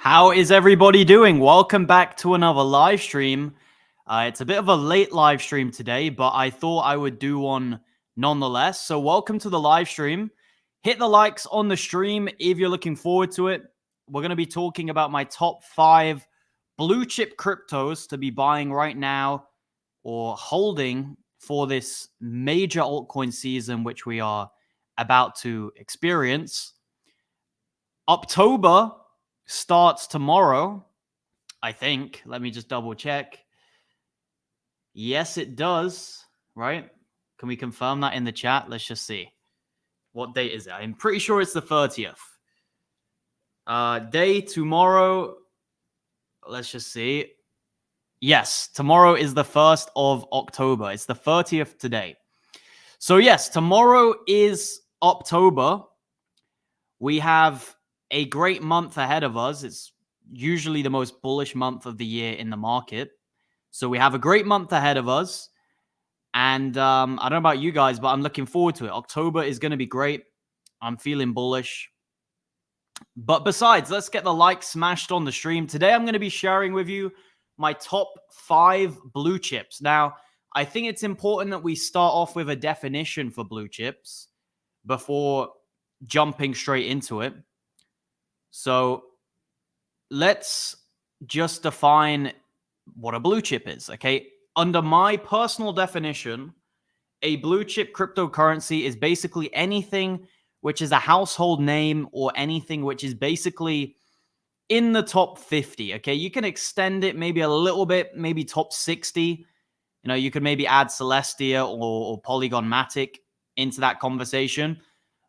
How is everybody doing? Welcome back to another live stream. It's a bit of a late live stream today, but I thought I would do one nonetheless. So welcome to the live stream. Hit the likes on the stream if you're looking forward to it. We're going to be talking about my top 5 blue chip cryptos to be buying right now or holding for this major altcoin season, which we are about to experience. October starts tomorrow, I think. Let me just double check. Yes, it does, right? Can we confirm that in the chat? Let's just see. What date is it? I'm pretty sure it's the 30th. Day tomorrow. Let's just see. Yes, tomorrow is the 1st of October. It's the 30th today. So yes, tomorrow is October. We have a great month ahead of us. It's usually the most bullish month of the year in the market. So we have a great month ahead of us. And I don't know about you guys, but I'm looking forward to it. October is going to be great. I'm feeling bullish. But besides, let's get the like smashed on the stream. Today, I'm going to be sharing with you my top 5 blue chips. Now, I think it's important that we start off with a definition for blue chips before jumping straight into it. So let's just define what a blue chip is, okay? Under my personal definition, a blue chip cryptocurrency is basically anything which is a household name or anything which is basically in the top 50, okay? You can extend it maybe a little bit, maybe top 60. You know, you could maybe add Celestia or Polygon Matic into that conversation.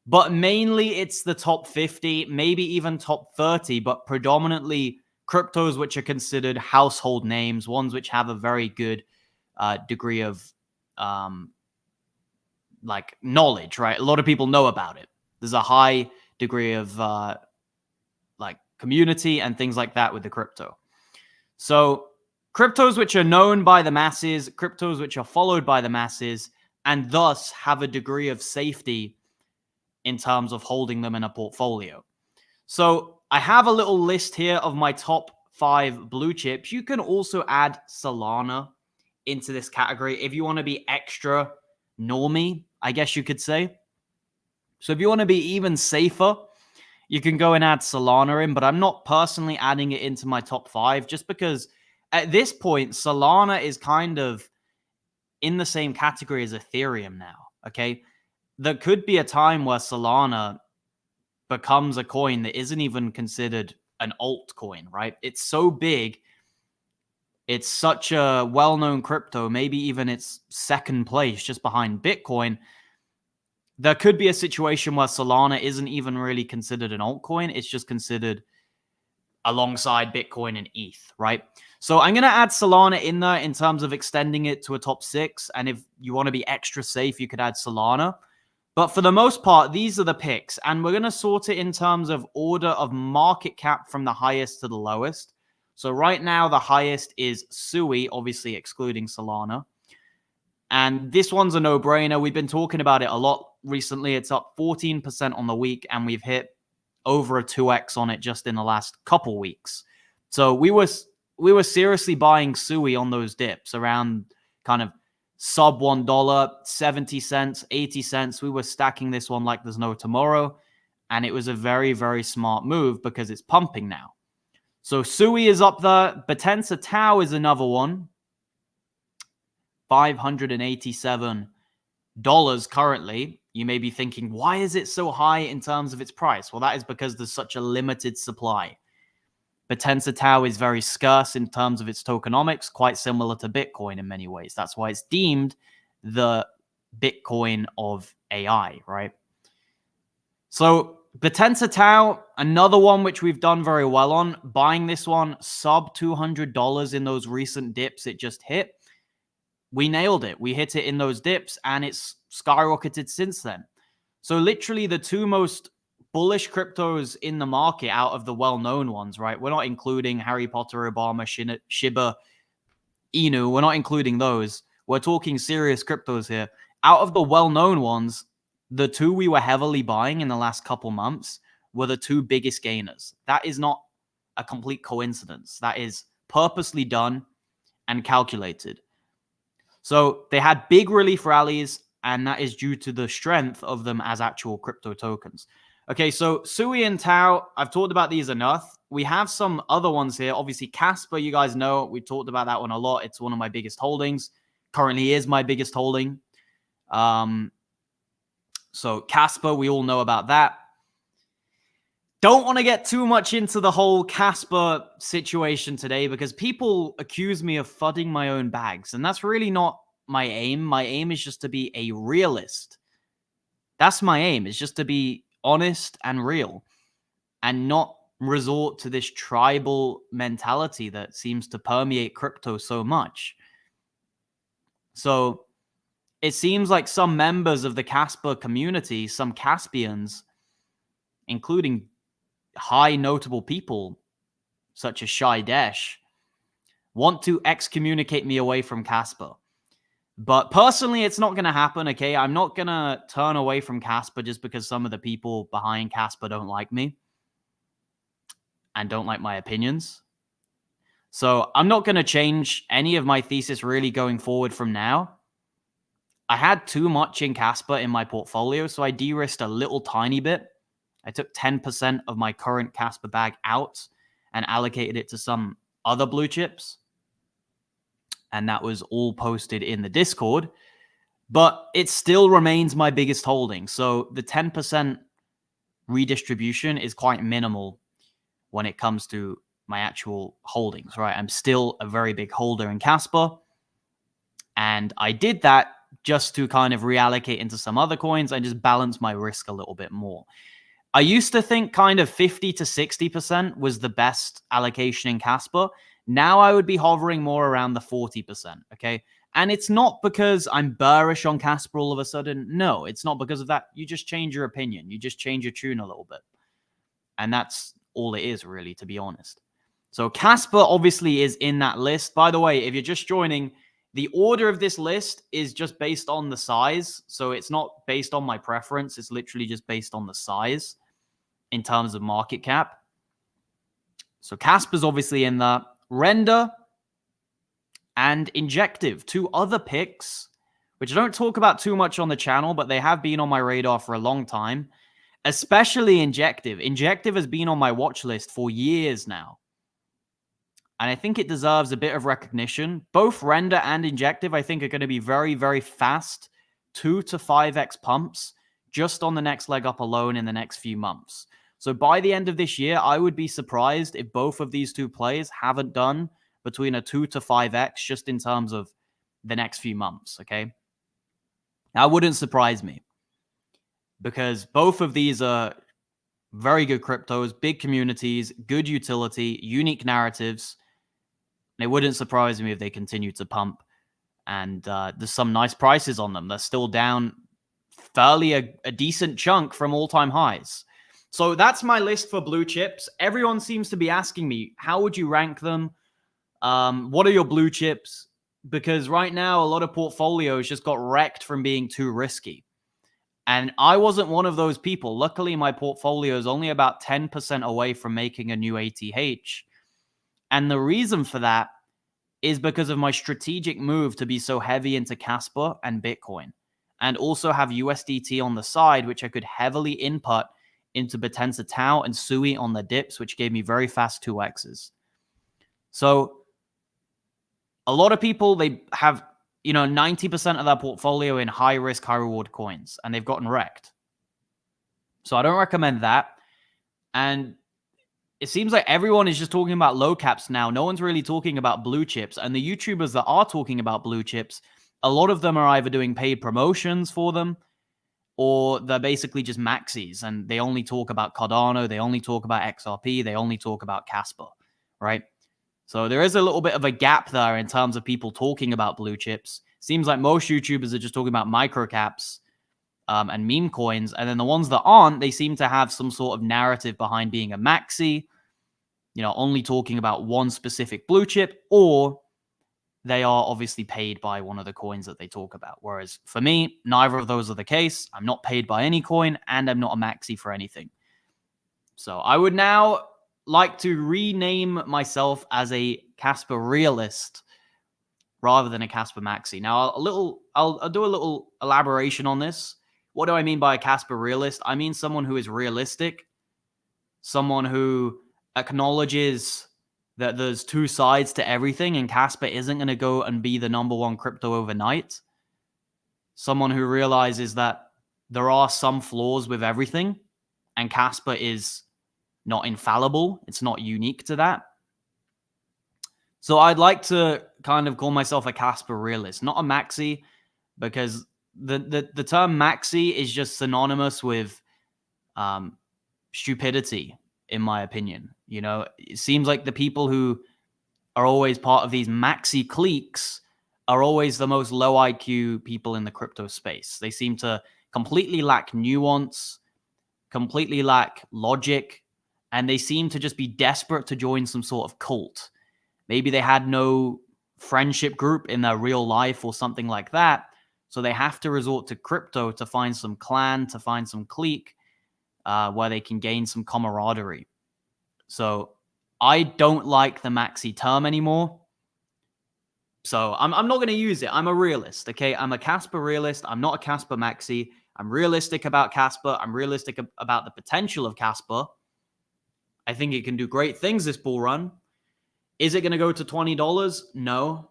But mainly it's the top 50, maybe even top 30, but predominantly cryptos which are considered household names, ones which have a very good degree of like knowledge, right? A lot of people know about it. There's a high degree of like community and things like that with the crypto. So cryptos which are known by the masses, cryptos which are followed by the masses, and thus have a degree of safety in terms of holding them in a portfolio. So I have a little list here of my top 5 blue chips. You can also add Solana into this category if you want to be extra normie, I guess you could say. So if you want to be even safer, you can go and add Solana in, but I'm not personally adding it into my top 5 just because at this point, Solana is kind of in the same category as Ethereum now, okay? There could be a time where Solana becomes a coin that isn't even considered an altcoin, right? It's so big. It's such a well-known crypto, maybe even it's second place just behind Bitcoin. There could be a situation where Solana isn't even really considered an altcoin. It's just considered alongside Bitcoin and ETH, right? So I'm going to add Solana in there in terms of extending it to a top 6. And if you want to be extra safe, you could add Solana. But for the most part, these are the picks. And we're going to sort it in terms of order of market cap from the highest to the lowest. So right now, the highest is Sui, obviously excluding Solana. And this one's a no-brainer. We've been talking about it a lot recently. It's up 14% on the week, and we've hit over a 2x on it just in the last couple weeks. So we were seriously buying Sui on those dips around kind of sub $1, 70 cents, 80 cents. We were stacking this one like there's no tomorrow. And it was a very, very smart move because it's pumping now. So Sui is up there. Potenza Tau is another one. $587 currently. You may be thinking, why is it so high in terms of its price? Well, that is because there's such a limited supply. Potenza Tau is very scarce in terms of its tokenomics, quite similar to Bitcoin in many ways. That's why it's deemed the Bitcoin of AI, right? So Potenza Tau, another one which we've done very well on. Buying this one sub $200 in those recent dips it just hit. We nailed it. We hit it in those dips, and it's skyrocketed since then. So literally the 2 most bullish cryptos in the market out of the well-known ones, right? We're not including Harry Potter, Obama, Shiba, Inu. We're not including those. We're talking serious cryptos here. Out of the well-known ones, the 2 we were heavily buying in the last couple months were the 2 biggest gainers. That is not a complete coincidence. That is purposely done and calculated. So they had big relief rallies, and that is due to the strength of them as actual crypto tokens. Okay, so Sui and Tau, I've talked about these enough. We have some other ones here. Obviously, Casper, you guys know, we talked about that one a lot. It's one of my biggest holdings. Currently is my biggest holding. So Casper, we all know about that. Don't want to get too much into the whole Casper situation today because people accuse me of fudding my own bags, and that's really not my aim. My aim is just to be a realist. That's my aim, is just to be honest and real and not resort to this tribal mentality that seems to permeate crypto so much. So it seems like some members of the Casper community, some Caspians, including high notable people such as Shai Desh, want to excommunicate me away from Casper. But personally, it's not going to happen, okay? I'm not going to turn away from Casper just because some of the people behind Casper don't like me and don't like my opinions. So I'm not going to change any of my thesis really going forward from now. I had too much in Casper in my portfolio, so I de-risked a little tiny bit. I took 10% of my current Casper bag out and allocated it to some other blue chips. And that was all posted in the Discord. But it still remains my biggest holding. So the 10% redistribution is quite minimal when it comes to my actual holdings, right? I'm still a very big holder in Casper. And I did that just to kind of reallocate into some other coins and just balance my risk a little bit more. I used to think kind of 50 to 60% was the best allocation in Casper. Now I would be hovering more around the 40%, okay? And it's not because I'm bearish on Casper all of a sudden. No, it's not because of that. You just change your opinion. You just change your tune a little bit. And that's all it is, really, to be honest. So Casper obviously is in that list. By the way, if you're just joining, the order of this list is just based on the size. So it's not based on my preference. It's literally just based on the size in terms of market cap. So Casper's obviously in the Render and Injective, two other picks, which I don't talk about too much on the channel, but they have been on my radar for a long time, especially Injective. Injective has been on my watch list for years now. And I think it deserves a bit of recognition. Both Render and Injective, I think, are going to be very, very fast 2 to 5x pumps just on the next leg up alone in the next few months. So by the end of this year, I would be surprised if both of these two plays haven't done between a 2 to 5x just in terms of the next few months, okay? That wouldn't surprise me because both of these are very good cryptos, big communities, good utility, unique narratives. And it wouldn't surprise me if they continue to pump and there's some nice prices on them. They're still down fairly a decent chunk from all-time highs. So that's my list for blue chips. Everyone seems to be asking me, how would you rank them? What are your blue chips? Because right now, a lot of portfolios just got wrecked from being too risky. And I wasn't one of those people. Luckily, my portfolio is only about 10% away from making a new ATH. And the reason for that is because of my strategic move to be so heavy into Casper and Bitcoin. And also have USDT on the side, which I could heavily input into Potenza Tau and Sui on the dips, which gave me very fast 2x's. So a lot of people, they have, 90% of their portfolio in high risk, high reward coins, and they've gotten wrecked. So I don't recommend that. And it seems like everyone is just talking about low caps now. No one's really talking about blue chips. And the YouTubers that are talking about blue chips, a lot of them are either doing paid promotions for them, or they're basically just maxis, and they only talk about Cardano, they only talk about XRP, they only talk about Casper, right? So there is a little bit of a gap there in terms of people talking about blue chips. Seems like most YouTubers are just talking about microcaps and meme coins, and then the ones that aren't, they seem to have some sort of narrative behind being a maxi, only talking about one specific blue chip, or they are obviously paid by one of the coins that they talk about. Whereas for me, neither of those are the case. I'm not paid by any coin, and I'm not a maxi for anything. So I would now like to rename myself as a Casper Realist rather than a Casper Maxi. Now, I'll do a little elaboration on this. What do I mean by a Casper Realist? I mean someone who is realistic, someone who acknowledges that there's two sides to everything, and Casper isn't going to go and be the number one crypto overnight. Someone who realizes that there are some flaws with everything, and Casper is not infallible. It's not unique to that. So I'd like to kind of call myself a Casper Realist, not a Maxi, because the term Maxi is just synonymous with stupidity, in my opinion. You know, it seems like the people who are always part of these Maxi cliques are always the most low IQ people in the crypto space. They seem to completely lack nuance, completely lack logic, and they seem to just be desperate to join some sort of cult. Maybe they had no friendship group in their real life or something like that, so they have to resort to crypto to find some clan, to find some clique where they can gain some camaraderie. So I don't like the Maxi term anymore. So I'm not going to use it. I'm a realist, okay? I'm a Casper Realist. I'm not a Casper Maxi. I'm realistic about Casper. I'm realistic about the potential of Casper. I think it can do great things this bull run. Is it going to go to $20? No.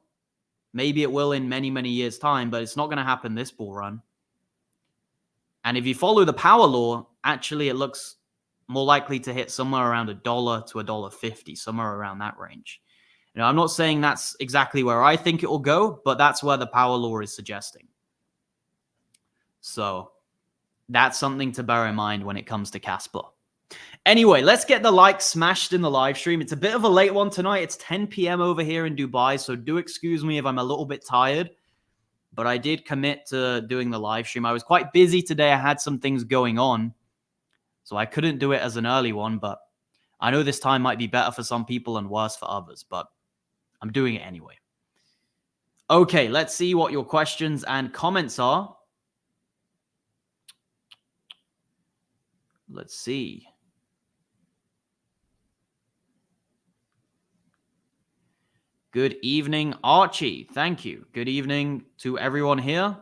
Maybe it will in many, many years' time, but it's not going to happen this bull run. And if you follow the power law, actually it looks more likely to hit somewhere around $1 to $1.50, somewhere around that range. You know, I'm not saying that's exactly where I think it will go, but that's where the power law is suggesting. So that's something to bear in mind when it comes to Casper. Anyway, let's get the likes smashed in the live stream. It's a bit of a late one tonight. It's 10 p.m. over here in Dubai, so do excuse me if I'm a little bit tired. But I did commit to doing the live stream. I was quite busy today. I had some things going on, so I couldn't do it as an early one. But I know this time might be better for some people and worse for others, but I'm doing it anyway. Okay, let's see what your questions and comments are. Let's see. Good evening, Archie. Thank you. Good evening to everyone here.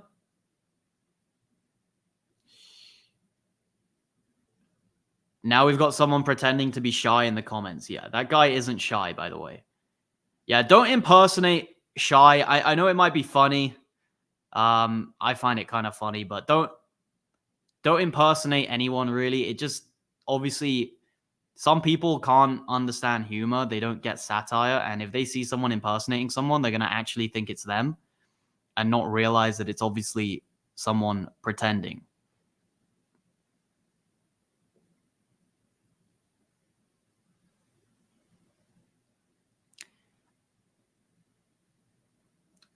Now we've got someone pretending to be shy in the comments. Yeah, that guy isn't shy, by the way. Yeah, don't impersonate shy. I know it might be funny. I find it kind of funny, but don't impersonate anyone, really. It just, obviously, some people can't understand humor. They don't get satire. And if they see someone impersonating someone, they're going to actually think it's them and not realize that it's obviously someone pretending.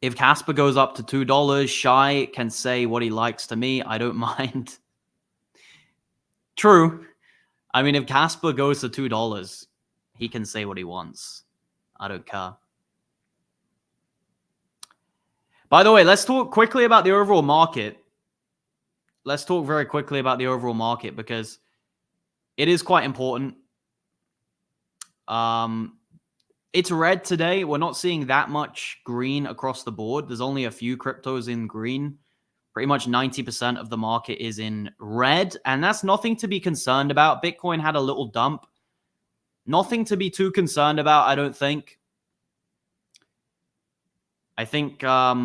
If Casper goes up to $2, Shy can say what he likes to me. I don't mind. True. I mean, if Casper goes to $2, he can say what he wants. I don't care. By the way, let's talk quickly about the overall market. Let's talk very quickly about the overall market because it is quite important. It's red today. We're not seeing that much green across the board. There's only a few cryptos in green. Pretty much 90% of the market is in red, and that's nothing to be concerned about. Bitcoin had a little dump. Nothing to be too concerned about, I don't think. I think at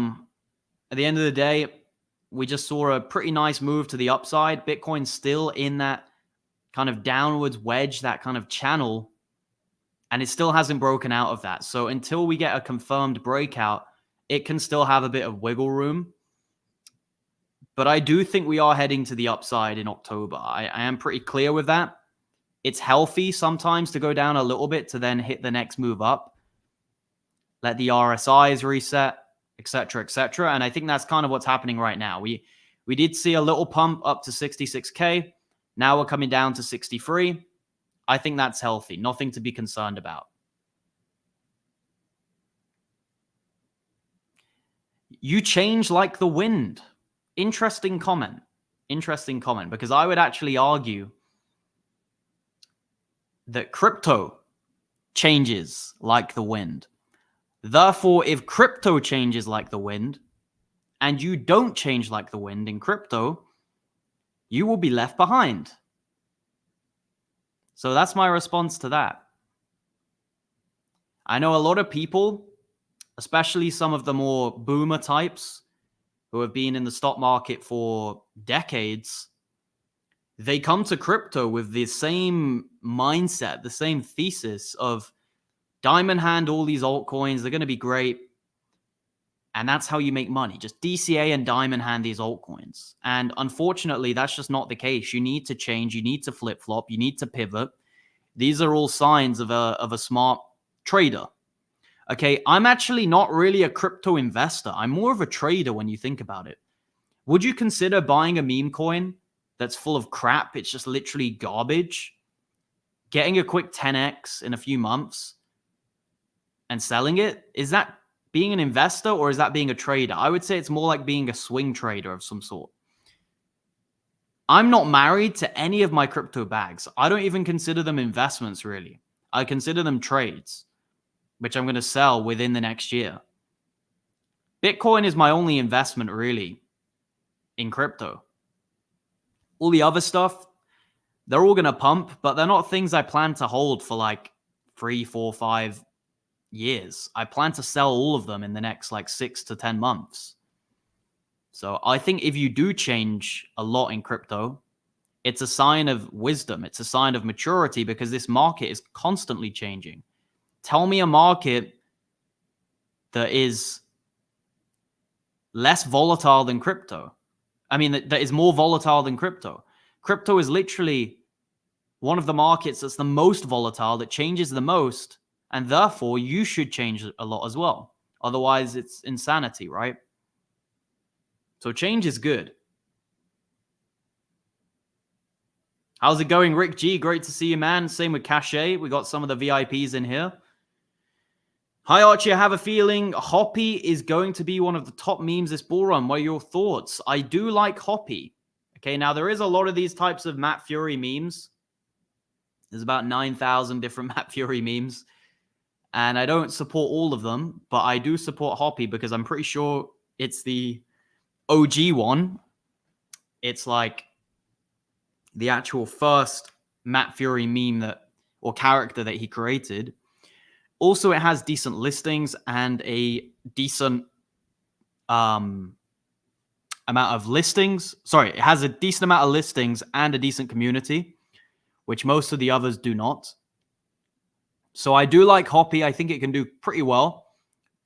the end of the day, we just saw a pretty nice move to the upside. Bitcoin's still in that kind of downwards wedge, that kind of channel, and it still hasn't broken out of that. So until we get a confirmed breakout, it can still have a bit of wiggle room. But I do think we are heading to the upside in October. I am pretty clear with that. It's healthy sometimes to go down a little bit to then hit the next move up. Let the RSIs reset, etc., etc. And I think that's kind of what's happening right now. We did see a little pump up to 66K. Now we're coming down to 63. I think that's healthy. Nothing to be concerned about. You change like the wind. Interesting comment. Interesting comment. Because I would actually argue that crypto changes like the wind. Therefore, if crypto changes like the wind, and you don't change like the wind in crypto, you will be left behind. So that's my response to that. I know a lot of people, especially some of the more boomer types who have been in the stock market for decades, they come to crypto with the same mindset, the same thesis of diamond hand all these altcoins, they're going to be great. And that's how you make money. Just DCA and diamond hand these altcoins. And unfortunately, that's just not the case. You need to change. You need to flip-flop. You need to pivot. These are all signs of a smart trader. Okay, I'm actually not really a crypto investor. I'm more of a trader when you think about it. Would you consider buying a meme coin that's full of crap? It's just literally garbage. Getting a quick 10x in a few months and selling it? Is that being an investor or is that being a trader? I would say it's more like being a swing trader of some sort. I'm not married to any of my crypto bags. I don't even consider them investments, really. I consider them trades, which I'm going to sell within the next year. Bitcoin is my only investment, really, in crypto. All the other stuff, they're all going to pump, but they're not things I plan to hold for like 3, 4, 5 years. I plan to sell all of them in the next like 6 to 10 months. So I think if you do change a lot in crypto, it's a sign of wisdom. It's a sign of maturity because this market is constantly changing. Tell me a market that is less volatile than crypto. I mean, that is more volatile than crypto. Crypto is literally one of the markets that's the most volatile, that changes the most, and therefore you should change a lot as well. Otherwise, it's insanity, right? So change is good. How's it going, Rick G? Great to see you, man. Same with Cache. We got some of the VIPs in here. Hi, Archie. I have a feeling Hoppy is going to be one of the top memes this bull run. What are your thoughts? I do like Hoppy. Okay, now there is a lot of these types of Matt Fury memes. There's about 9,000 different Matt Fury memes. And I don't support all of them, but I do support Hoppy because I'm pretty sure it's the OG one. It's like the actual first Matt Fury meme that, or character that he created. Also, it has decent listings and a decent amount of listings. Sorry, it has a decent amount of listings and a decent community, which most of the others do not. So I do like Hoppy. I think it can do pretty well.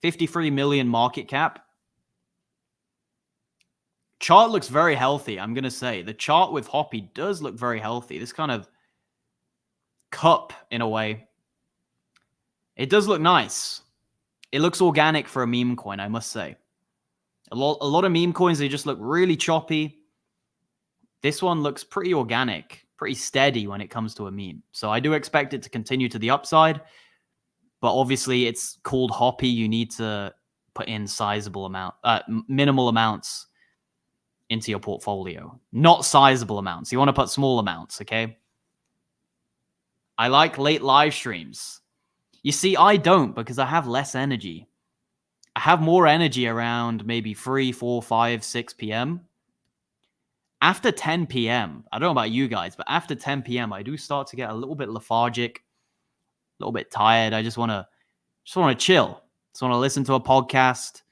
53 million market cap. Chart looks very healthy, I'm going to say. The chart with Hoppy does look very healthy. This kind of cup, in a way. It does look nice. It looks organic for a meme coin, I must say. A lot of meme coins, they just look really choppy. This one looks pretty organic, pretty steady when it comes to a meme. So I do expect it to continue to the upside. But obviously, it's called Hoppy. You need to put in minimal amounts into your portfolio. Not sizable amounts. You want to put small amounts, okay? I like late live streams. You see, I don't because I have less energy. I have more energy around maybe 3, 4, 5, 6 p.m. After 10 p.m., I don't know about you guys, but after 10 p.m., I do start to get a little bit lethargic, a little bit tired. I just want to chill. Just want to listen to a podcast,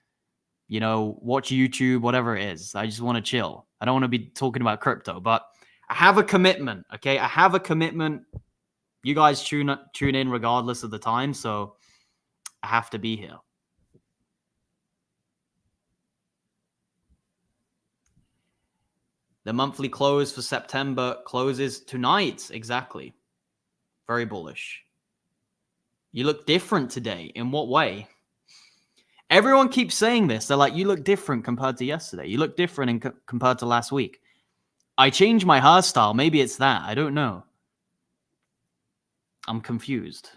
watch YouTube, whatever it is. I just want to chill. I don't want to be talking about crypto, but I have a commitment, okay? I have a commitment. You guys tune in regardless of the time, so I have to be here. The monthly close for September closes tonight. Exactly. Very bullish. You look different today. In what way? Everyone keeps saying this. They're like, you look different compared to yesterday. You look different compared to last week. I changed my hairstyle. Maybe it's that. I don't know. I'm confused.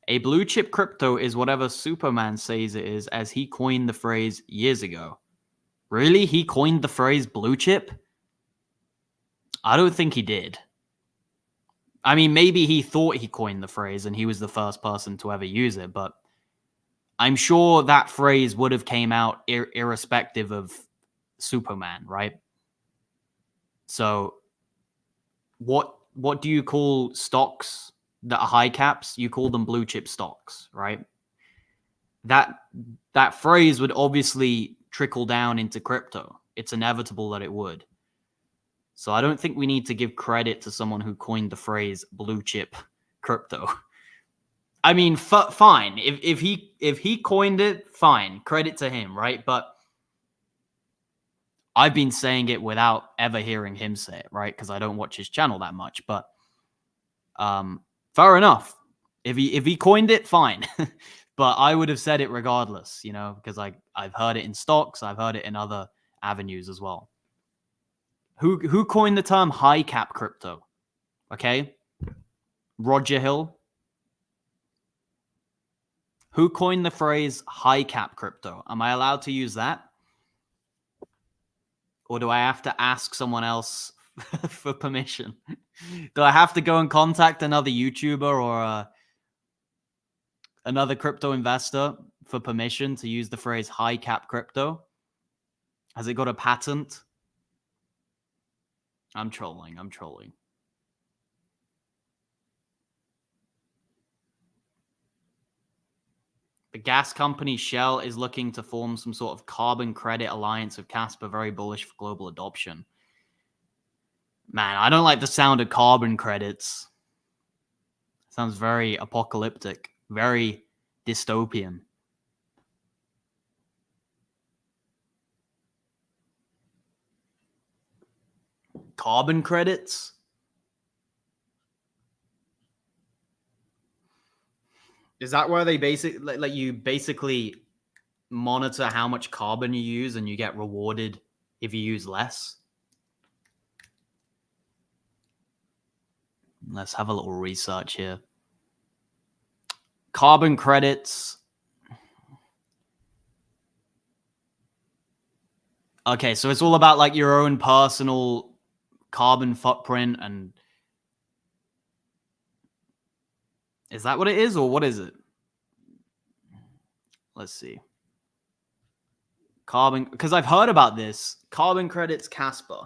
A blue chip crypto is whatever Superman says it is, as he coined the phrase years ago. Really? He coined the phrase blue chip? I don't think he did. I mean, maybe he thought he coined the phrase and he was the first person to ever use it, but I'm sure that phrase would have came out irrespective of Superman, right? So what do you call stocks that are high caps? You call them blue chip stocks, right? That phrase would obviously trickle down into crypto. It's inevitable that it would. So I don't think we need to give credit to someone who coined the phrase blue chip crypto. I mean, fine. If he coined it, fine. Credit to him, right? But I've been saying it without ever hearing him say it, right? Because I don't watch his channel that much. But fair enough. If he coined it, fine. But I would have said it regardless, you know, because I've heard it in stocks, I've heard it in other avenues as well. Who coined the term high cap crypto? Okay. Roger Hill. Who coined the phrase high cap crypto? Am I allowed to use that? Or do I have to ask someone else for permission? Do I have to go and contact another YouTuber or another crypto investor for permission to use the phrase high cap crypto? Has it got a patent? I'm trolling. The gas company Shell is looking to form some sort of carbon credit alliance with Casper, very bullish for global adoption. Man, I don't like the sound of carbon credits. Sounds very apocalyptic, very dystopian. Carbon credits? Is that where they you basically monitor how much carbon you use and you get rewarded if you use less? Let's have a little research here. Carbon credits. Okay, so it's all about like your own personal carbon footprint, and is that what it is, or what is it? Let's see. Carbon, because I've heard about this. Carbon credits, Casper.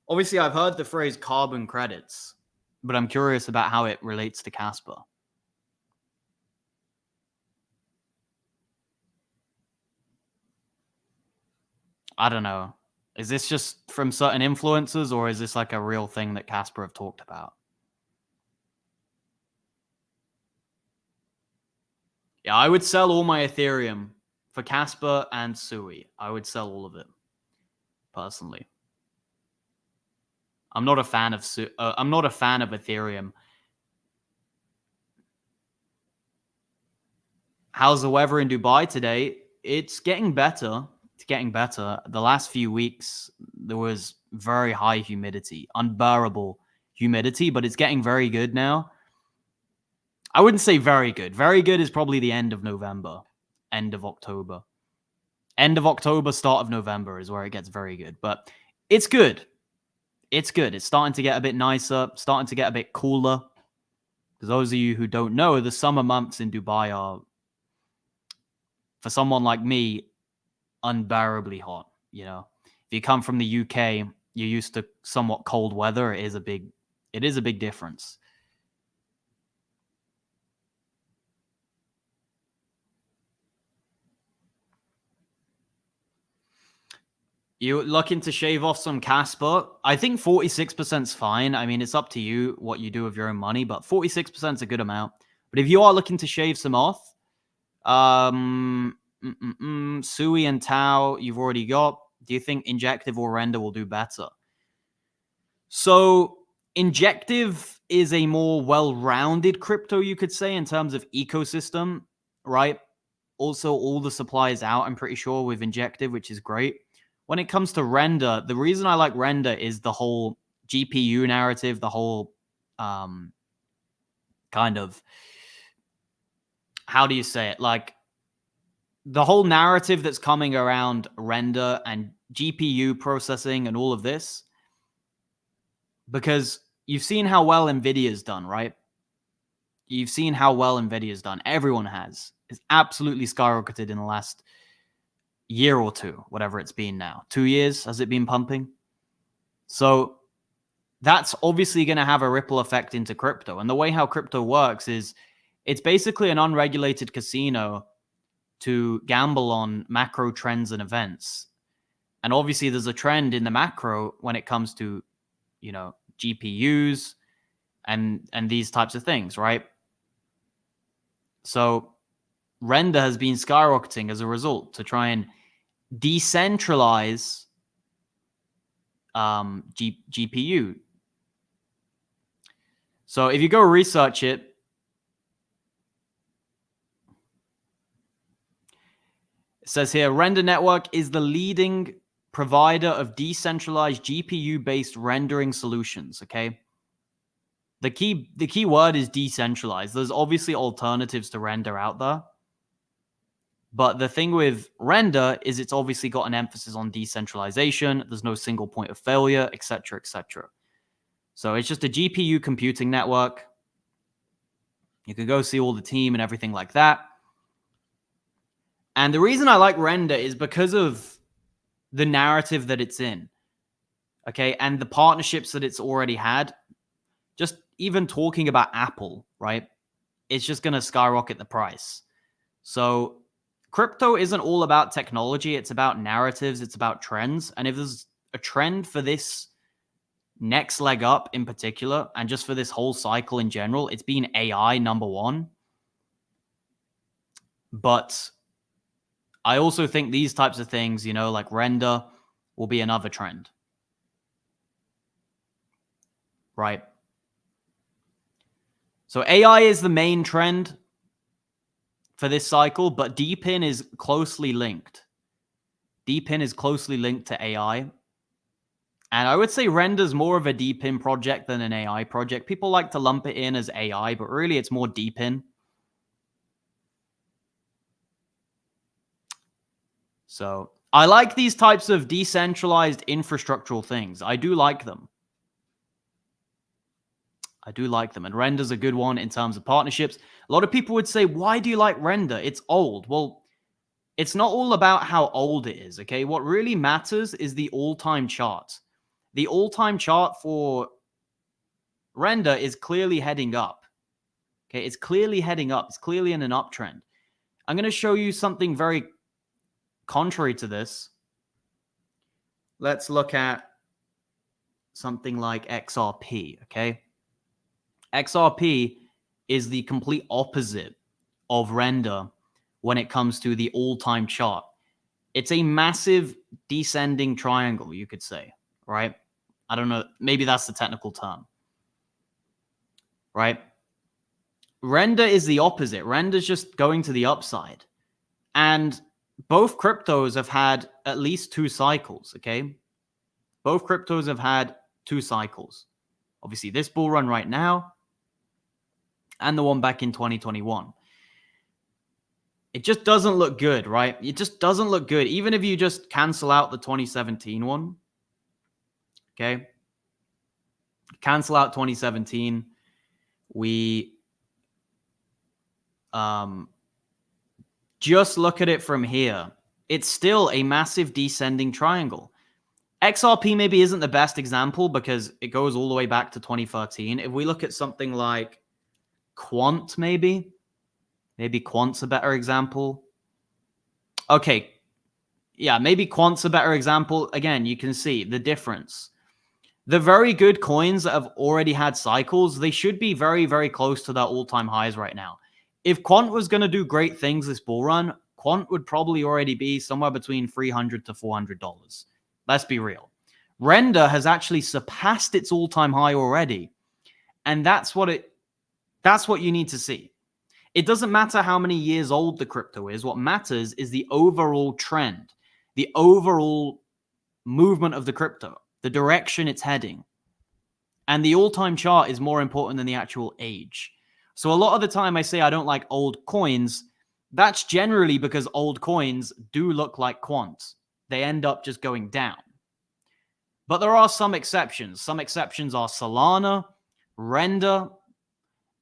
Obviously, I've heard the phrase carbon credits, but I'm curious about how it relates to Casper. I don't know. Is this just from certain influencers, or is this like a real thing that Casper have talked about? Yeah, I would sell all my Ethereum for Casper and Sui. I would sell all of it, personally. I'm not a fan of Ethereum. How's the weather in Dubai today? It's getting better. The last few weeks, there was very high humidity, unbearable humidity, but it's getting very good now. I wouldn't say very good. Very good is probably the end of November, end of October. End of October, start of November is where it gets very good. But it's good. It's good. It's starting to get a bit nicer, starting to get a bit cooler. For those of you who don't know, the summer months in Dubai are, for someone like me, unbearably hot. You know, if you come from the UK, you're used to somewhat cold weather. It is a big difference. You're looking to shave off some Casper? I think 46% is fine. I mean, it's up to you what you do with your own money, but 46% is a good amount. But if you are looking to shave some off, Sui and Tau, you've already got. Do you think Injective or Render will do better? So Injective is a more well-rounded crypto, you could say, in terms of ecosystem, right? Also, all the supply is out, I'm pretty sure, with Injective, which is great. When it comes to Render, the reason I like Render is the whole GPU narrative, the whole kind of, how do you say it? Like, the whole narrative that's coming around render and GPU processing and all of this, because you've seen how well NVIDIA's done, right? You've seen how well NVIDIA's done. Everyone has. It's absolutely skyrocketed in the last year or two, whatever it's been now. 2 years has it been pumping? So that's obviously going to have a ripple effect into crypto. And the way how crypto works is it's basically an unregulated casino to gamble on macro trends and events. And obviously there's a trend in the macro when it comes to, you know, GPUs and these types of things, right? So render has been skyrocketing as a result to try and decentralize GPU. So if you go research it, it says here, Render Network is the leading provider of decentralized GPU-based rendering solutions, okay? The key word is decentralized. There's obviously alternatives to render out there. But the thing with render is it's obviously got an emphasis on decentralization. There's no single point of failure, etc., etc. So it's just a GPU computing network. You can go see all the team and everything like that. And the reason I like render is because of the narrative that it's in, okay, and the partnerships that it's already had. Just even talking about Apple, right? It's just going to skyrocket the price. So crypto isn't all about technology. It's about narratives. It's about trends. And if there's a trend for this next leg up in particular, and just for this whole cycle in general, it's been AI number one. But I also think these types of things, you know, like render will be another trend. Right? So AI is the main trend for this cycle, but DeepIn is closely linked. DeepIn is closely linked to AI. And I would say render's more of a DeepIn project than an AI project. People like to lump it in as AI, but really it's more DeepIn. So I like these types of decentralized infrastructural things. I do like them. I do like them. And render's a good one in terms of partnerships. A lot of people would say, why do you like render? It's old. Well, it's not all about how old it is, okay? What really matters is the all-time chart. The all-time chart for render is clearly heading up. Okay, it's clearly heading up. It's clearly in an uptrend. I'm going to show you something very contrary to this. Let's look at something like XRP, okay? XRP is the complete opposite of render when it comes to the all-time chart. It's a massive descending triangle, you could say, right? I don't know. Maybe that's the technical term, right? Render is the opposite. Render's just going to the upside. And both cryptos have had at least 2 cycles, okay? Both cryptos have had 2 cycles. Obviously, this bull run right now and the one back in 2021. It just doesn't look good, right? It just doesn't look good. Even if you just cancel out the 2017 one, okay? Cancel out 2017. We just look at it from here. It's still a massive descending triangle. XRP maybe isn't the best example because it goes all the way back to 2013. If we look at something like Quant, maybe Quant's a better example. Okay. Yeah, maybe Quant's a better example. Again, you can see the difference. The very good coins that have already had cycles, they should be very, very close to their all-time highs right now. If Quant was going to do great things this bull run, Quant would probably already be somewhere between $300 to $400. Let's be real. Render has actually surpassed its all-time high already. And that's what you need to see. It doesn't matter how many years old the crypto is. What matters is the overall trend, the overall movement of the crypto, the direction it's heading. And the all-time chart is more important than the actual age. So a lot of the time I say I don't like old coins. That's generally because old coins do look like quant. They end up just going down. But there are some exceptions. Some exceptions are Solana, Render.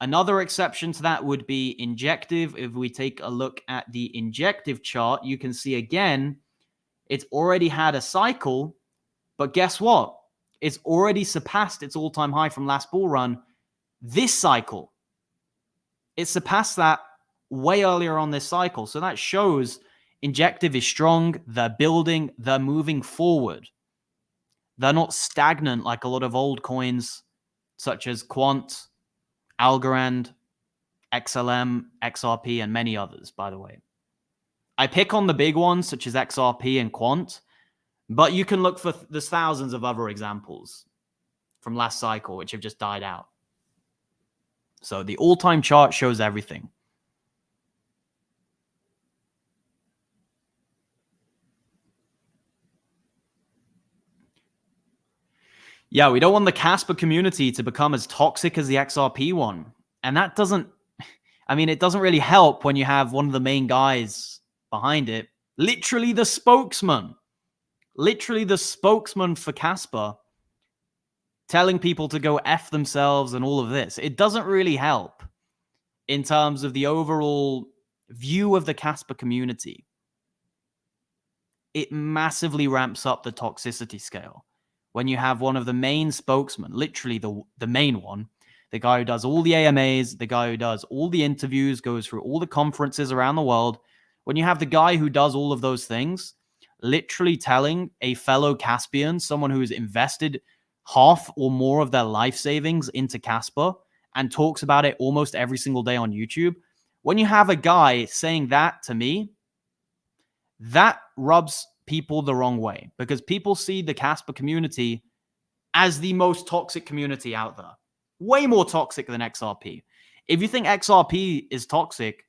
Another exception to that would be Injective. If we take a look at the Injective chart, you can see again, it's already had a cycle, but guess what? It's already surpassed its all-time high from last bull run this cycle. It surpassed that way earlier on this cycle. So that shows Injective is strong. They're building. They're moving forward. They're not stagnant like a lot of old coins such as Quant, Algorand, XLM, XRP, and many others, by the way. I pick on the big ones such as XRP and Quant, but you can look for, there's thousands of other examples from last cycle which have just died out. So the all-time chart shows everything. Yeah, we don't want the Casper community to become as toxic as the XRP one. And that doesn't, I mean, it doesn't really help when you have one of the main guys behind it, literally the spokesman for Casper, telling people to go F themselves and all of this. It doesn't really help in terms of the overall view of the Casper community. It massively ramps up the toxicity scale when you have one of the main spokesmen, literally the main one, the guy who does all the AMAs, the guy who does all the interviews, goes through all the conferences around the world. When you have the guy who does all of those things, literally telling a fellow Caspian, someone who's invested half or more of their life savings into Casper and talks about it almost every single day on YouTube, when you have a guy saying that to me, that rubs people the wrong way, because people see the Casper community as the most toxic community out there. Way more toxic than XRP. If you think XRP is toxic,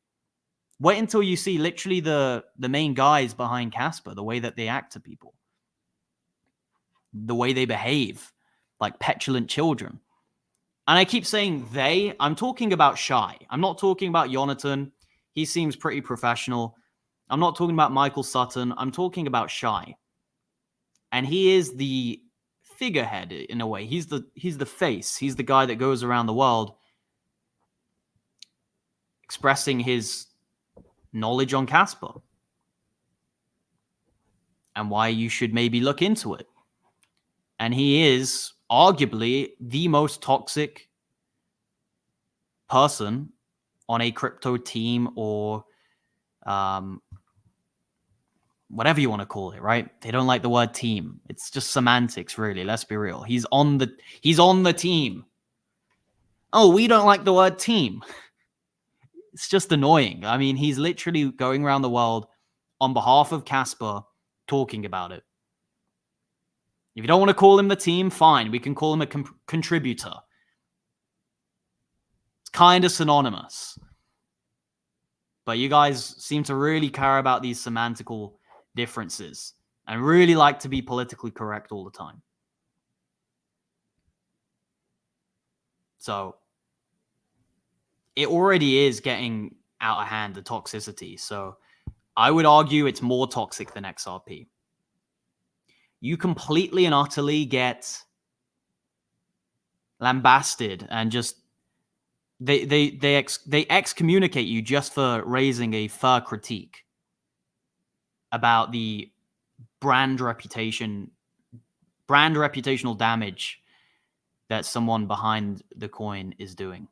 wait until you see literally the main guys behind Casper, the way that they act to people, the way they behave like petulant children. And I keep saying they, I'm talking about Shy. I'm not talking about Jonathan. He seems pretty professional. I'm not talking about Michael Sutton. I'm talking about Shy. And he is the figurehead in a way. He's the face. He's the guy that goes around the world expressing his knowledge on Casper and why you should maybe look into it. And he is arguably the most toxic person on a crypto team or whatever you want to call it, right? They don't like the word team. It's just semantics, really. Let's be real. He's on the team. Oh, we don't like the word team. It's just annoying. I mean, he's literally going around the world on behalf of Casper talking about it. If you don't want to call him the team, fine. We can call him a contributor. It's kind of synonymous. But you guys seem to really care about these semantical differences and really like to be politically correct all the time. So it already is getting out of hand, the toxicity. So I would argue it's more toxic than XRP. You completely and utterly get lambasted and just they excommunicate you just for raising a fair critique about the brand reputational damage that someone behind the coin is doing.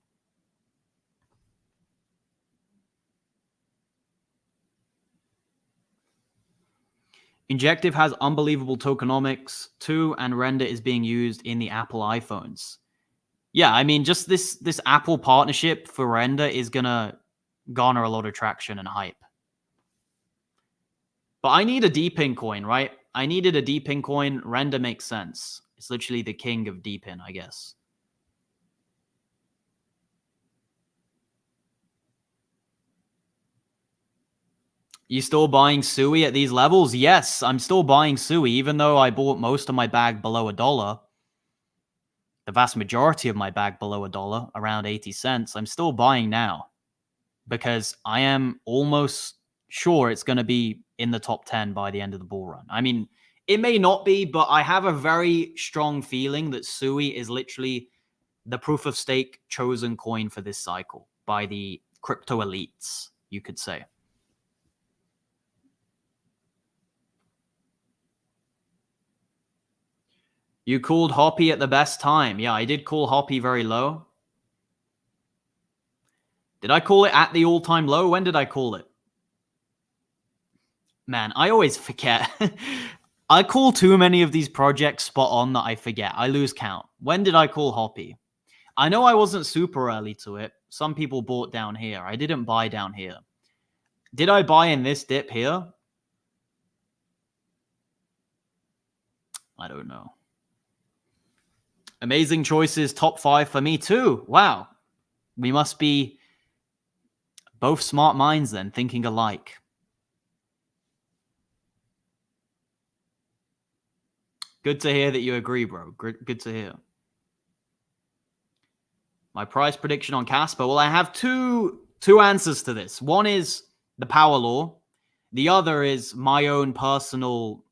Injective has unbelievable tokenomics too, and Render is being used in the Apple iPhones. Yeah, I mean, just this Apple partnership for Render is going to garner a lot of traction and hype. But I need a DPIN coin, right? I needed a DPIN coin. Render makes sense. It's literally the king of DPIN, I guess. You still buying Sui at these levels? Yes, I'm still buying Sui, even though I bought most of my bag below $1. The vast majority of my bag below $1, around 80 cents. I'm still buying now. because I am almost sure it's going to be in the top 10 by the end of the bull run. I mean, it may not be, but I have a very strong feeling that Sui is literally the proof of stake chosen coin for this cycle by the crypto elites, you could say. You called Hoppy at the best time. Yeah, I did call Hoppy very low. Did I call it at the all-time low? When did I call it? Man, I always forget. I call too many of these projects spot on that I forget. I lose count. When did I call Hoppy? I know I wasn't super early to it. Some people bought down here. I didn't buy down here. Did I buy in this dip here? I don't know. Amazing choices, top 5 for me too. Wow. We must be both smart minds then, thinking alike. Good to hear that you agree, bro. Good to hear. My price prediction on Casper. Well, I have two answers to this. One is the power law. The other is my own personal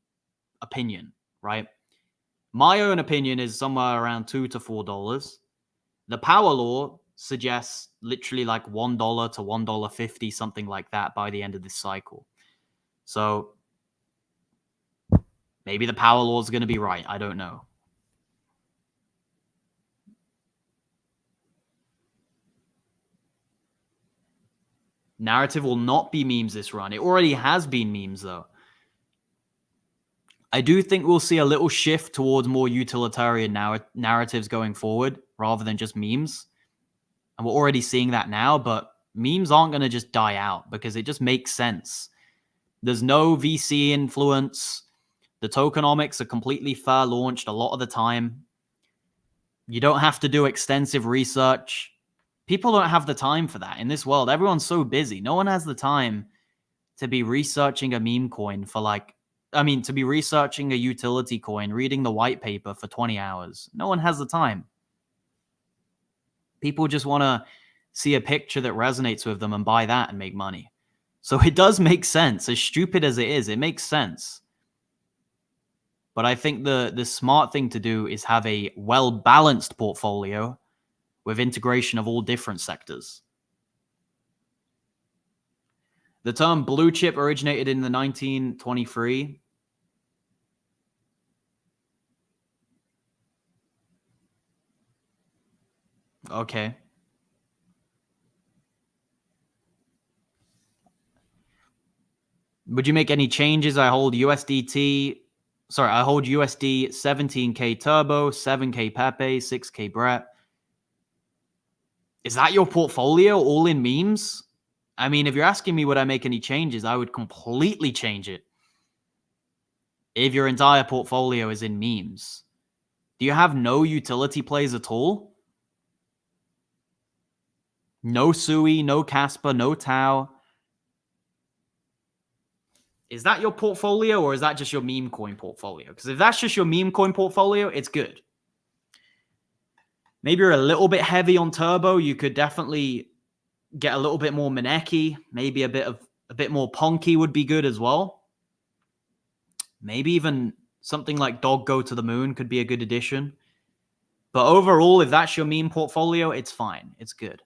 opinion, right? My own opinion is somewhere around $2 to $4. The power law suggests literally like $1 to $1.50, something like that by the end of this cycle. So maybe the power law is going to be right. I don't know. Narrative will not be memes this run. It already has been memes, though. I do think we'll see a little shift towards more utilitarian narratives going forward rather than just memes. And we're already seeing that now, but memes aren't going to just die out because it just makes sense. There's no VC influence. The tokenomics are completely fair launched a lot of the time. You don't have to do extensive research. People don't have the time for that in this world. Everyone's so busy. No one has the time to be researching a meme coin for to be researching a utility coin, reading the white paper for 20 hours. No one has the time. People just want to see a picture that resonates with them and buy that and make money. So it does make sense. As stupid as it is, it makes sense. But I think the smart thing to do is have a well-balanced portfolio with integration of all different sectors. The term blue chip originated in the 1923. Okay. Would you make any changes? I hold USD 17K Turbo, 7K Pepe, 6K Brett. Is that your portfolio all in memes? I mean, if you're asking me would I make any changes, I would completely change it. If your entire portfolio is in memes. Do you have no utility plays at all? No Sui, no Casper, no Tau. Is that your portfolio or is that just your meme coin portfolio? Because if that's just your meme coin portfolio, it's good. Maybe you're a little bit heavy on Turbo. You could definitely get a little bit more Maneki. Maybe a bit more Ponky would be good as well. Maybe even something like Dog Go to the Moon could be a good addition. But overall, if that's your meme portfolio, it's fine. It's good.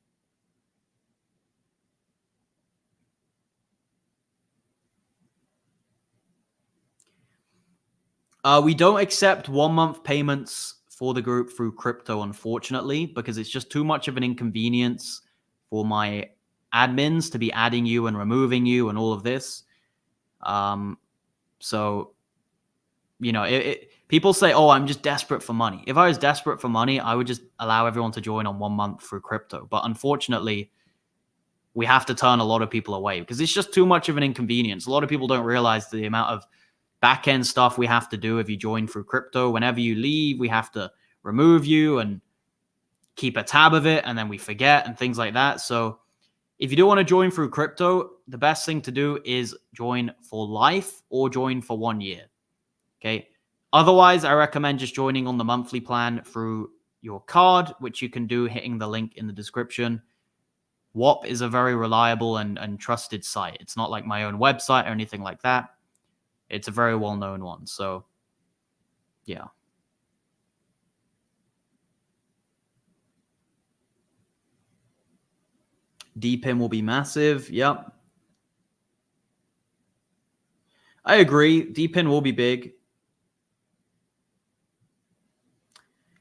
We don't accept 1 month payments for the group through crypto, unfortunately, because it's just too much of an inconvenience for my admins to be adding you and removing you and all of this. So, people say, oh, I'm just desperate for money. If I was desperate for money, I would just allow everyone to join on 1 month through crypto. But unfortunately, we have to turn a lot of people away because it's just too much of an inconvenience. A lot of people don't realize the amount of back-end stuff we have to do if you join through crypto. Whenever you leave, we have to remove you and keep a tab of it, and then we forget and things like that. So if you do want to join through crypto, the best thing to do is join for life or join for 1 year. Okay. Otherwise, I recommend just joining on the monthly plan through your card, which you can do hitting the link in the description. WAP is a very reliable and trusted site. It's not like my own website or anything like that. It's a very well-known one. So, yeah. DPIM will be massive. Yep. I agree. DPIN will be big.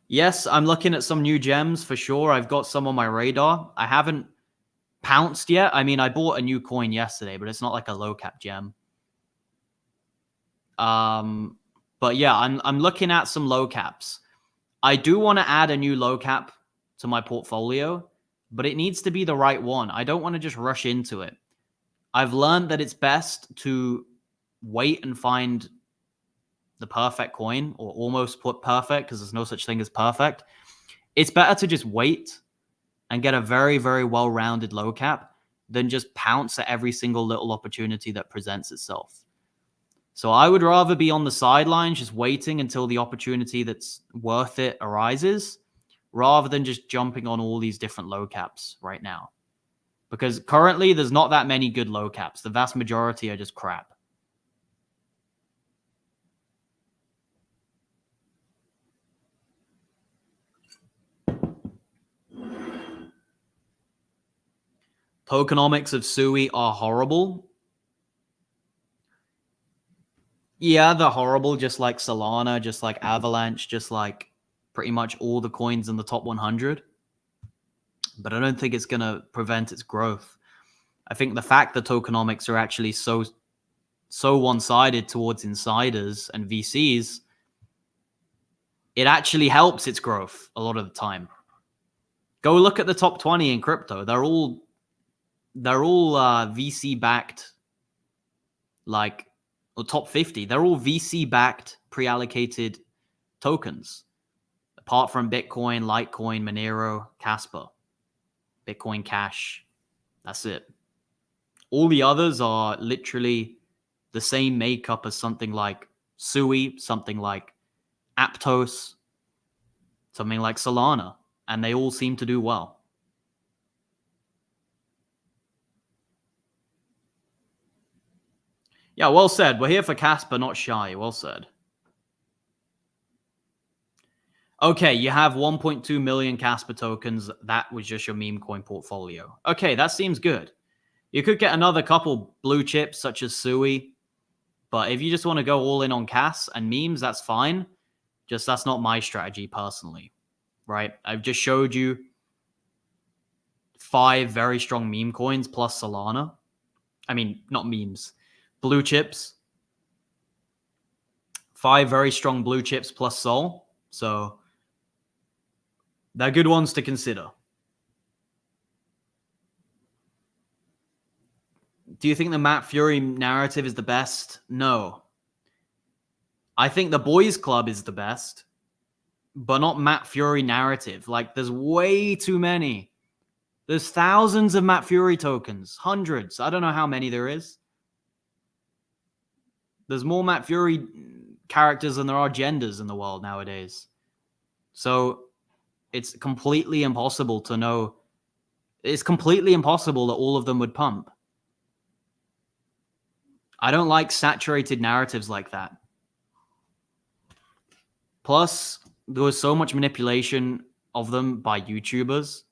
Yes, I'm looking at some new gems for sure. I've got some on my radar. I haven't pounced yet. I mean, I bought a new coin yesterday, but it's not like a low cap gem. But yeah, I'm looking at some low caps. I do want to add a new low cap to my portfolio, but it needs to be the right one. I don't want to just rush into it. I've learned that it's best to wait and find the perfect coin, or almost put perfect, because there's no such thing as perfect. It's better to just wait and get a very, very well-rounded low cap than just pounce at every single little opportunity that presents itself. So I would rather be on the sidelines, just waiting until the opportunity that's worth it arises, rather than just jumping on all these different low caps right now. Because currently, there's not that many good low caps. The vast majority are just crap. Tokenomics of Sui are horrible. Yeah, they're horrible, just like Solana, just like Avalanche, just like pretty much all the coins in the top 100. But I don't think it's going to prevent its growth. I think the fact that tokenomics are actually so one-sided towards insiders and VCs, it actually helps its growth a lot of the time. Go look at the top 20 in crypto. They're all VC-backed, like, or top 50. They're all VC-backed pre-allocated tokens. Apart from Bitcoin, Litecoin, Monero, Casper, Bitcoin Cash. That's it. All the others are literally the same makeup as something like Sui, something like Aptos, something like Solana, and they all seem to do well. Yeah, well said. We're here for Casper, not Shy. Well said. Okay, you have 1.2 million Casper tokens. That was just your meme coin portfolio. Okay, that seems good. You could get another couple blue chips such as Sui, but if you just want to go all in on Cas and memes, that's fine. Just that's not my strategy personally, right? I've just showed you 5 very strong meme coins plus Solana. I mean, not memes, blue chips. 5 very strong blue chips plus Sol. So they're good ones to consider. Do you think the Matt Fury narrative is the best? No. I think the Boys Club is the best, but not Matt Fury narrative. Like, there's way too many. There's thousands of Matt Fury tokens, hundreds. I don't know how many there is. There's more Matt Fury characters than there are genders in the world nowadays. So it's completely impossible to know. It's completely impossible that all of them would pump. I don't like saturated narratives like that. Plus, there was so much manipulation of them by YouTubers.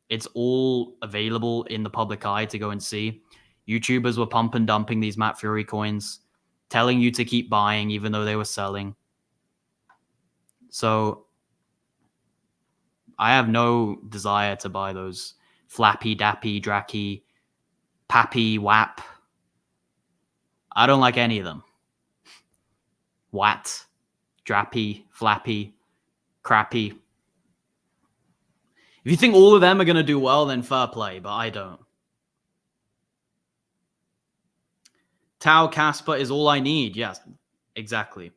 It's all available in the public eye to go and see. YouTubers were pump and dumping these Matt Fury coins, telling you to keep buying even though they were selling. So I have no desire to buy those Flappy, Dappy, Dracky, Pappy, Wap. I don't like any of them. Wat, Drappy, Flappy, Crappy. If you think all of them are going to do well, then fair play, but I don't. Tau Casper is all I need. Yes, exactly.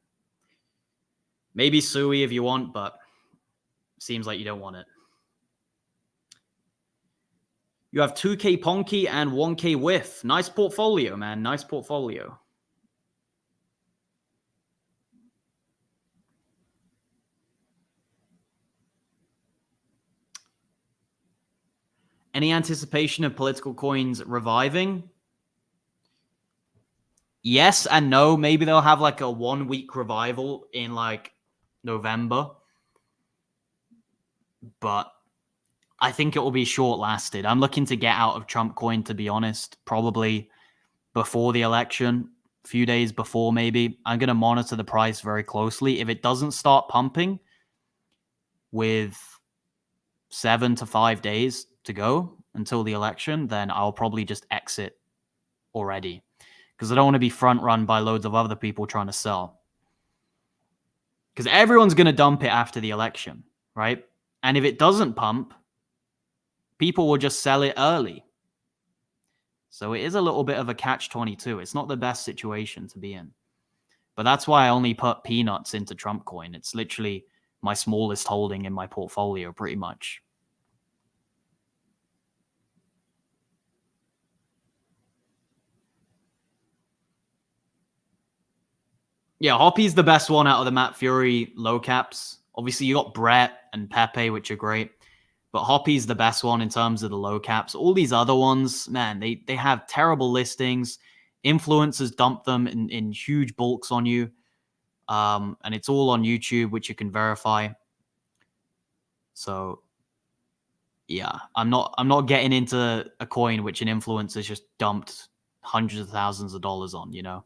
Maybe Sui if you want, but seems like you don't want it. You have 2K Ponky and 1K Whiff. Nice portfolio, man. Nice portfolio. Any anticipation of political coins reviving? Yes and no. Maybe they'll have like a 1 week revival in like November. But I think it will be short lasted. I'm looking to get out of Trump coin, to be honest, probably before the election, a few days before maybe. I'm going to monitor the price very closely. If it doesn't start pumping with 7 to 5 days to go until the election, then I'll probably just exit already, because I don't want to be front run by loads of other people trying to sell. Because everyone's going to dump it after the election, right? And if it doesn't pump, people will just sell it early. So it is a little bit of a catch-22. It's not the best situation to be in. But that's why I only put peanuts into Trump coin. It's literally my smallest holding in my portfolio, pretty much. Yeah, Hoppy's the best one out of the Matt Fury low caps. Obviously, you got Brett and Pepe, which are great. But Hoppy's the best one in terms of the low caps. All these other ones, man, they have terrible listings. Influencers dump them in huge bulks on you. And it's all on YouTube, which you can verify. So, yeah, I'm not getting into a coin which an influencer's just dumped hundreds of thousands of dollars on, you know?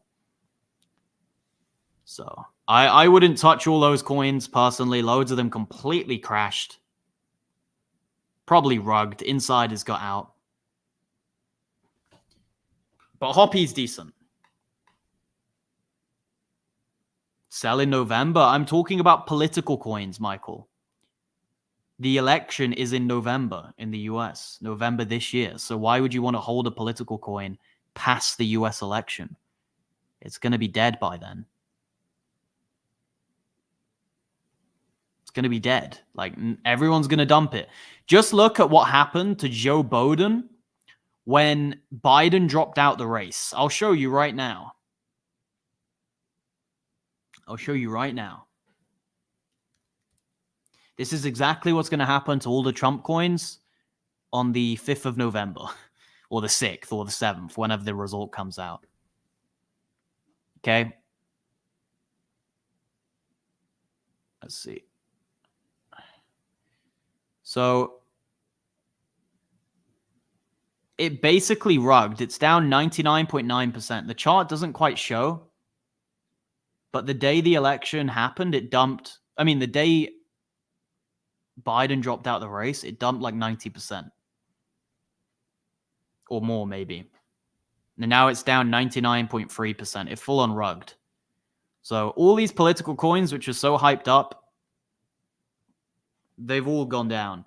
So, I wouldn't touch all those coins personally. Loads of them completely crashed. Probably rugged. Insiders got out. But Hoppy's decent. Sell in November? I'm talking about political coins, Michael. The election is in November in the US. November this year. So why would you want to hold a political coin past the US election? It's going to be dead by then. It's going to be dead. Like, everyone's going to dump it. Just look at what happened to Joe Biden when Biden dropped out the race. I'll show you right now. This is exactly what's going to happen to all the Trump coins on the 5th of November, or the 6th, or the 7th, whenever the result comes out. Okay? Let's see. So, it basically rugged. It's down 99.9%. The chart doesn't quite show. But the day the election happened, it dumped. I mean, the day Biden dropped out the race, it dumped like 90%. Or more, maybe. And now it's down 99.3%. It full on rugged. So all these political coins, which are so hyped up, they've all gone down.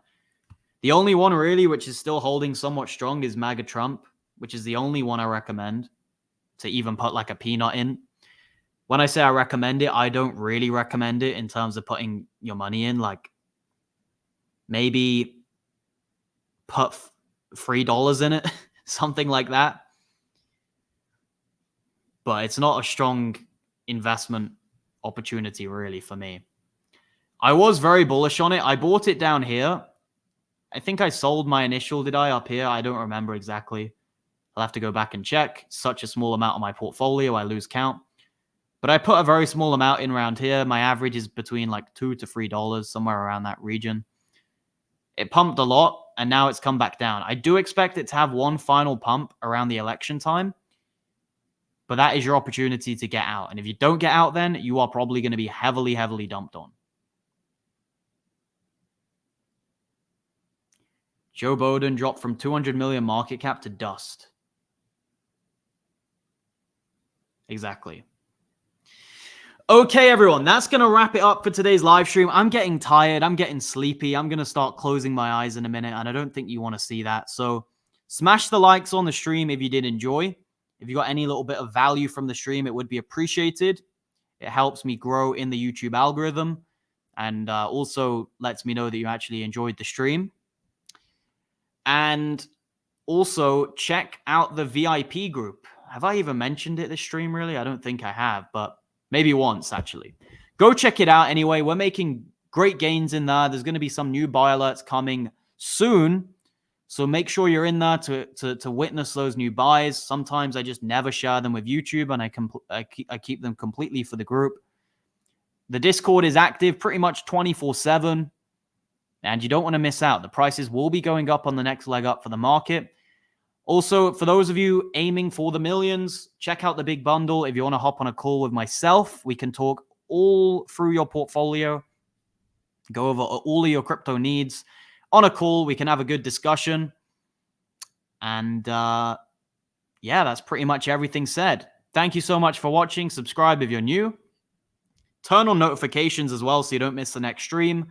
The only one really which is still holding somewhat strong is MAGA Trump, which is the only one I recommend to even put like a peanut in. When I say I recommend it, I don't really recommend it in terms of putting your money in. Like, maybe put $3 in it, something like that. But it's not a strong investment opportunity really for me. I was very bullish on it. I bought it down here. I think I sold my initial, did I, up here? I don't remember exactly. I'll have to go back and check. Such a small amount of my portfolio, I lose count. But I put a very small amount in around here. My average is between like $2 to $3, somewhere around that region. It pumped a lot, and now it's come back down. I do expect it to have one final pump around the election time. But that is your opportunity to get out. And if you don't get out then, you are probably going to be heavily, heavily dumped on. Joe Biden dropped from 200 million market cap to dust. Exactly. Okay, everyone, that's going to wrap it up for today's live stream. I'm getting tired. I'm getting sleepy. I'm going to start closing my eyes in a minute, and I don't think you want to see that. So smash the likes on the stream if you did enjoy. If you got any little bit of value from the stream, it would be appreciated. It helps me grow in the YouTube algorithm, and also lets me know that you actually enjoyed the stream. And also check out the VIP group. Have I even mentioned it this stream, really? I don't think I have, but maybe once, actually. Go check it out anyway. We're making great gains in there. There's going to be some new buy alerts coming soon. So make sure you're in there to witness those new buys. Sometimes I just never share them with YouTube, and I keep them completely for the group. The Discord is active pretty much 24/7, and you don't want to miss out. The prices will be going up on the next leg up for the market. Also, for those of you aiming for the millions, check out the big bundle. If you want to hop on a call with myself, we can talk all through your portfolio, go over all of your crypto needs. On a call, we can have a good discussion. And yeah, that's pretty much everything said. Thank you so much for watching. Subscribe if you're new. Turn on notifications as well so you don't miss the next stream.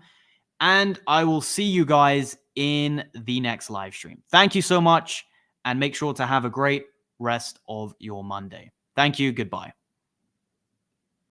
And I will see you guys in the next live stream. Thank you so much, and make sure to have a great rest of your Monday. Thank you. Goodbye.